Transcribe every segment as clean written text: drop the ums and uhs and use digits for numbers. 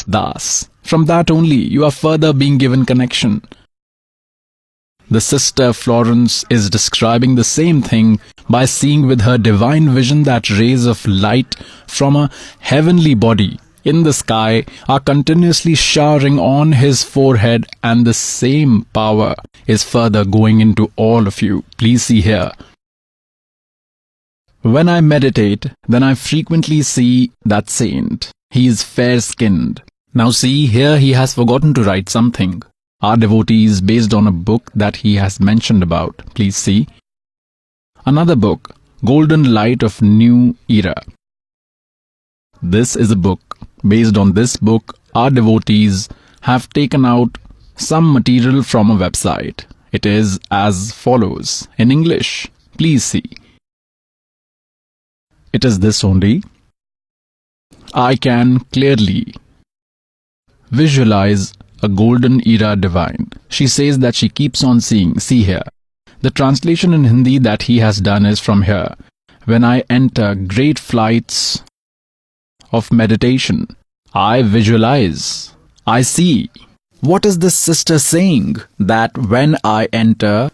as Das. From that only, you are further being given connection. The sister Florence is describing the same thing by seeing with her divine vision that rays of light from a heavenly body in the sky are continuously showering on his forehead, and the same power is further going into all of you. Please see here. When I meditate, then I frequently see that saint. He is fair-skinned. Now see, here he has forgotten to write something. Our devotees based on a book that he has mentioned about. Please see. Another book, Golden Light of New Era. This is a book. Based on this book, our devotees have taken out some material from a website. It is as follows in English. Please see. It is this only. I can clearly visualize a golden era divine. She says that she keeps on seeing. See here. The translation in Hindi that he has done is from here. When I enter great flights of meditation, I visualize, I see. What is this sister saying? That when I enter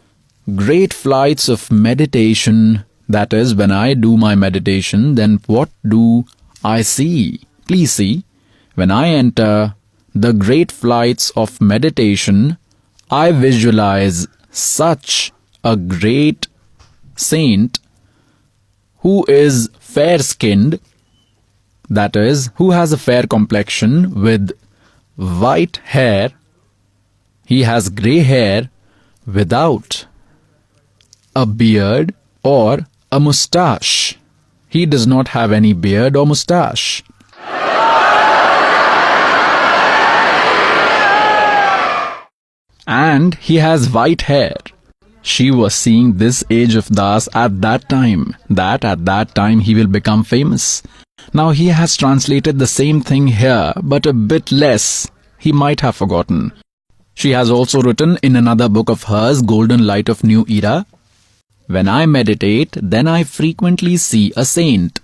great flights of meditation, that is, when I do my meditation, then what do I see? Please see. When I enter the great flights of meditation, I visualize such a great saint who is fair-skinned, that is, who has a fair complexion with white hair. He has grey hair without a beard or a moustache. He does not have any beard or moustache. And he has white hair. She was seeing this age of Das at that time, that at that time he will become famous. Now he has translated the same thing here, but a bit less. He might have forgotten. She has also written in another book of hers, Golden Light of New Era, when I meditate, then I frequently see a saint.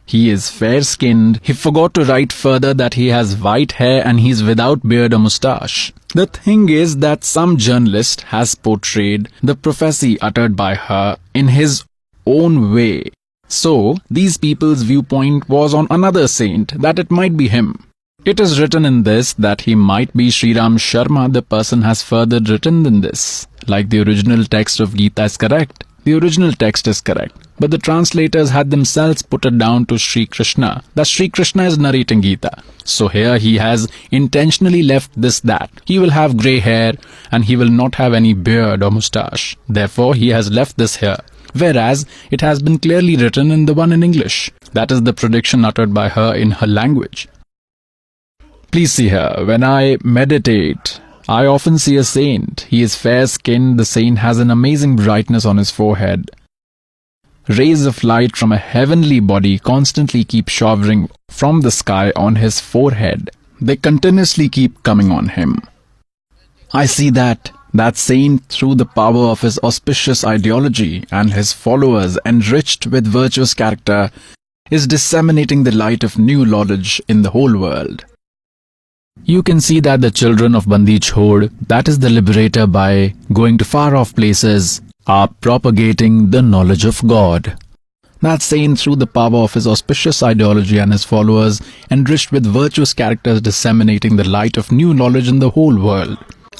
He is fair-skinned. He forgot to write further that he has white hair and he is without beard or moustache. The thing is that some journalist has portrayed the prophecy uttered by her in his own way. So, these people's viewpoint was on another saint, that it might be him. It is written in this that he might be Sri Ram Sharma. The person has further written in this. Like the original text of Gita is correct. The original text is correct. But the translators had themselves put it down to Sri Krishna, that Sri Krishna is narrating Gita. So here he has intentionally left this that. He will have grey hair and he will not have any beard or moustache. Therefore he has left this here. Whereas it has been clearly written in the one in English. That is the prediction uttered by her in her language. Please see here. When I meditate, I often see a saint. He is fair-skinned. The saint has an amazing brightness on his forehead. Rays of light from a heavenly body constantly keep showering from the sky on his forehead. They continuously keep coming on him. I see that saint, through the power of his auspicious ideology and his followers enriched with virtuous character, is disseminating the light of new knowledge in the whole world. You can see that the children of Bandi Chhod, that is the liberator, by going to far-off places, are propagating the knowledge of God. That saint, through the power of his auspicious ideology and his followers, enriched with virtuous characters, disseminating the light of new knowledge in the whole world.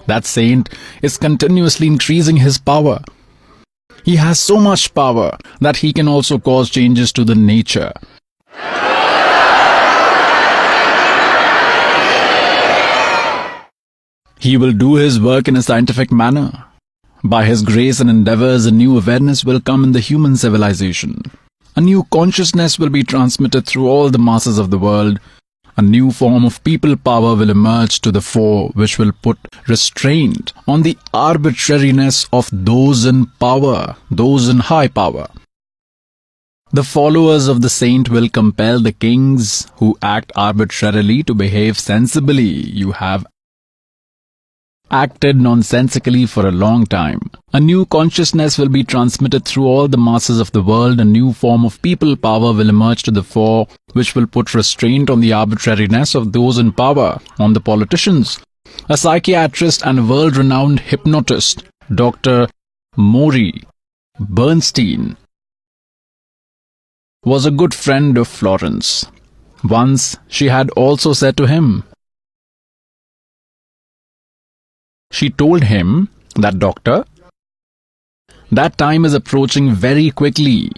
That saint is continuously increasing his power. He has so much power that he can also cause changes to the nature. He will do his work in a scientific manner. By his grace and endeavors, a new awareness will come in the human civilization. A new consciousness will be transmitted through all the masses of the world. A new form of people power will emerge to the fore, which will put restraint on the arbitrariness of those in power, those in high power. The followers of the saint will compel the kings who act arbitrarily to behave sensibly. You have acted nonsensically for a long time. A new consciousness will be transmitted through all the masses of the world. A new form of people power will emerge to the fore, which will put restraint on the arbitrariness of those in power, on the politicians. A psychiatrist and world-renowned hypnotist, Dr. Maury Bernstein, was a good friend of Florence. Once she had also said to him, she told him that, "Doctor, that time is approaching very quickly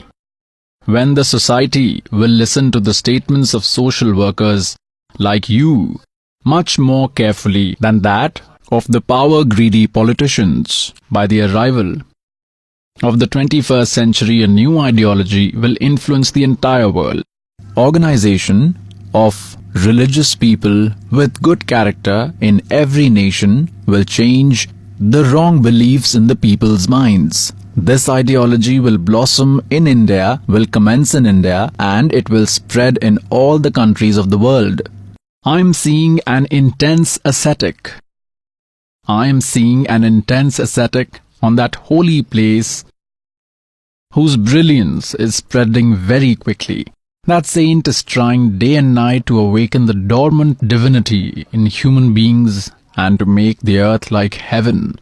when the society will listen to the statements of social workers like you much more carefully than that of the power-greedy politicians. By the arrival of the 21st century, a new ideology will influence the entire world. Organization of religious people with good character in every nation will change the wrong beliefs in the people's minds. This ideology will blossom in India, will commence in India, and it will spread in all the countries of the world. I'm seeing an intense ascetic. on that holy place whose brilliance is spreading very quickly. That saint is trying day and night to awaken the dormant divinity in human beings and to make the earth like heaven."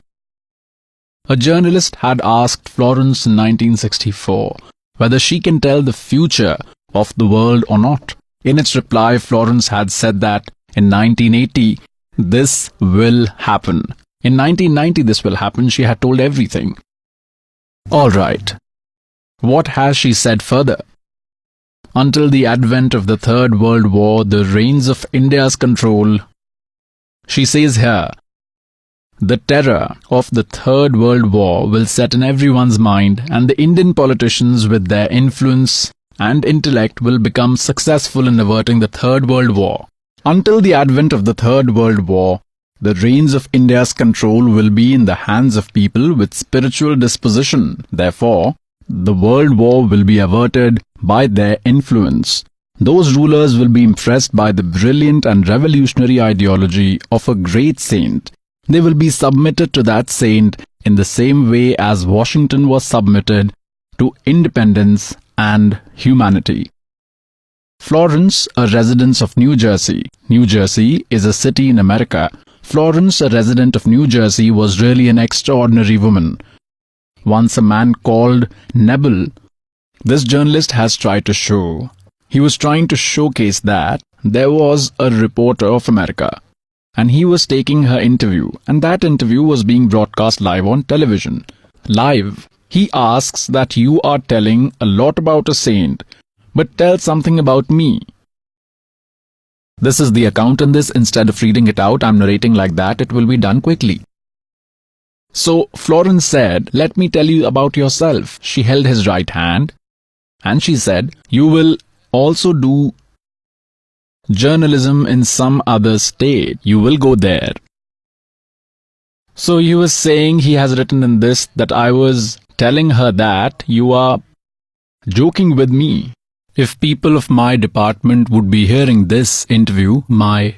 A journalist had asked Florence in 1964 whether she can tell the future of the world or not. In its reply, Florence had said that in 1980, this will happen. In 1990, this will happen. She had told everything. All right. What has she said further? Until the advent of the Third World War, the reins of India's control, she says here, the terror of the Third World War will set in everyone's mind, and the Indian politicians with their influence and intellect will become successful in averting the Third World War. Until the advent of the Third World War, the reins of India's control will be in the hands of people with spiritual disposition. Therefore, the world war will be averted by their influence. Those rulers will be impressed by the brilliant and revolutionary ideology of a great saint. They will be submitted to that saint in the same way as Washington was submitted to independence and humanity. Florence, a resident of New Jersey. New Jersey is a city in America. Florence, a resident of New Jersey, was really an extraordinary woman. Once a man called Nebel, this journalist has tried to show. He was trying to showcase that there was a reporter of America, and he was taking her interview, and that interview was being broadcast live on television. Live. He asks that you are telling a lot about a saint, but tell something about me. This is the account in this. Instead of reading it out, I'm narrating like that. It will be done quickly. So Florence said, "Let me tell you about yourself." She held his right hand and she said, "You will also do journalism in some other state. You will go there." So he was saying, he has written in this that I was telling her that you are joking with me. If people of my department would be hearing this interview, my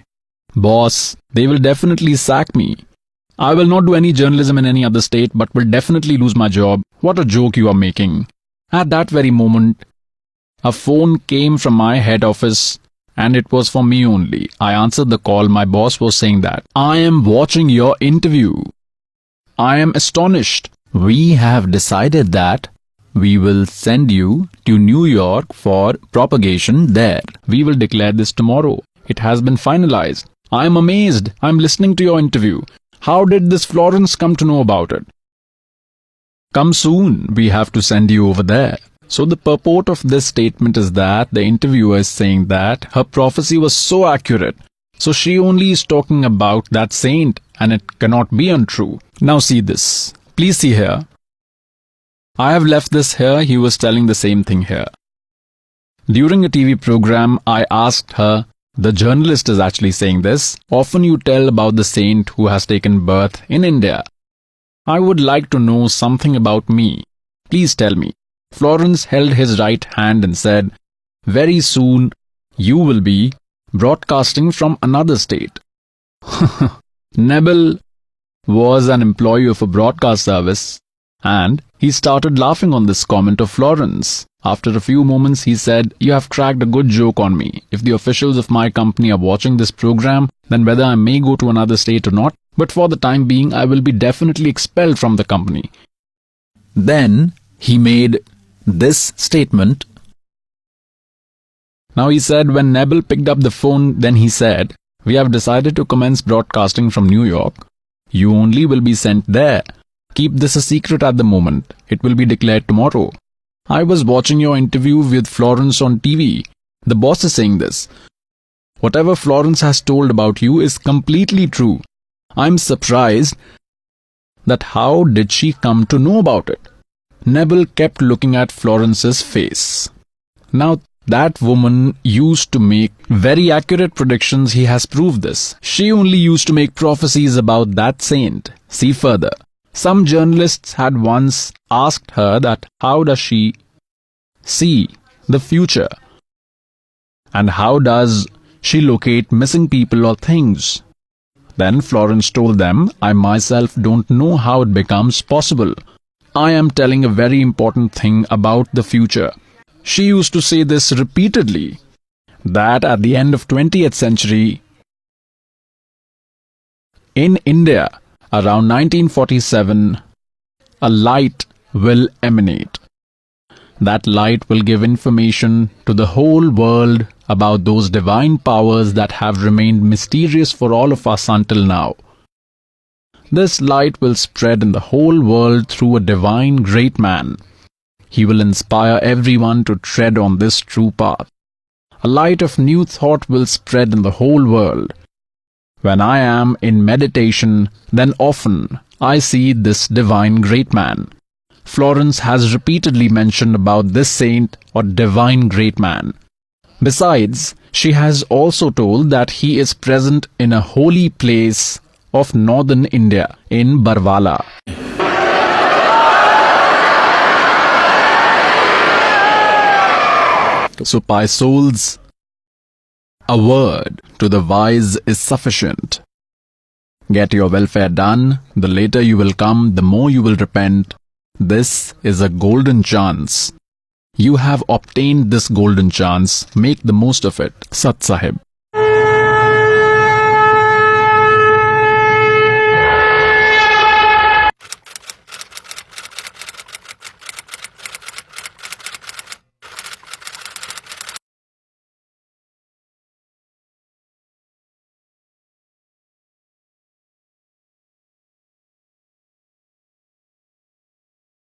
boss, they will definitely sack me. I will not do any journalism in any other state, but will definitely lose my job. What a joke you are making. At that very moment, a phone came from my head office, and it was for me only. I answered the call. My boss was saying that, "I am watching your interview. I am astonished. We have decided that we will send you to New York for propagation there. We will declare this tomorrow. It has been finalized. I am amazed. I am listening to your interview. How did this Florence come to know about it? Come soon. We have to send you over there." So the purport of this statement is that the interviewer is saying that her prophecy was so accurate. So she only is talking about that saint, and it cannot be untrue. Now see this. Please see here. I have left this here. He was telling the same thing here. During a TV program, I asked her, the journalist is actually saying this, "Often you tell about the saint who has taken birth in India. I would like to know something about me. Please tell me." Florence held his right hand and said, "Very soon you will be broadcasting from another state." Nebel was an employee of a broadcast service, and he started laughing on this comment of Florence. After a few moments, he said, "You have cracked a good joke on me. If the officials of my company are watching this program, then whether I may go to another state or not, but for the time being, I will be definitely expelled from the company." Then he made this statement. Now he said, when Nebel picked up the phone, then he said, "We have decided to commence broadcasting from New York. You only will be sent there. Keep this a secret at the moment. It will be declared tomorrow. I was watching your interview with Florence on TV. The boss is saying this. Whatever Florence has told about you is completely true. I'm surprised that how did she come to know about it?" Nebel kept looking at Florence's face. Now, that woman used to make very accurate predictions. He has proved this. She only used to make prophecies about that saint. See further. Some journalists had once asked her that how does she see the future? And how does she locate missing people or things? Then Florence told them, "I myself don't know how it becomes possible. I am telling a very important thing about the future." She used to say this repeatedly, that at the end of 20th century, in India, around 1947, a light will emanate. That light will give information to the whole world about those divine powers that have remained mysterious for all of us until now. This light will spread in the whole world through a divine great man. He will inspire everyone to tread on this true path. A light of new thought will spread in the whole world. When I am in meditation, then often I see this divine great man. Florence has repeatedly mentioned about this saint or divine great man. Besides, she has also told that he is present in a holy place of northern India, in Barwala. So, by souls, a word to the wise is sufficient. Get your welfare done. The later you will come, the more you will repent. This is a golden chance. You have obtained this golden chance. Make the most of it. Sat Sahib.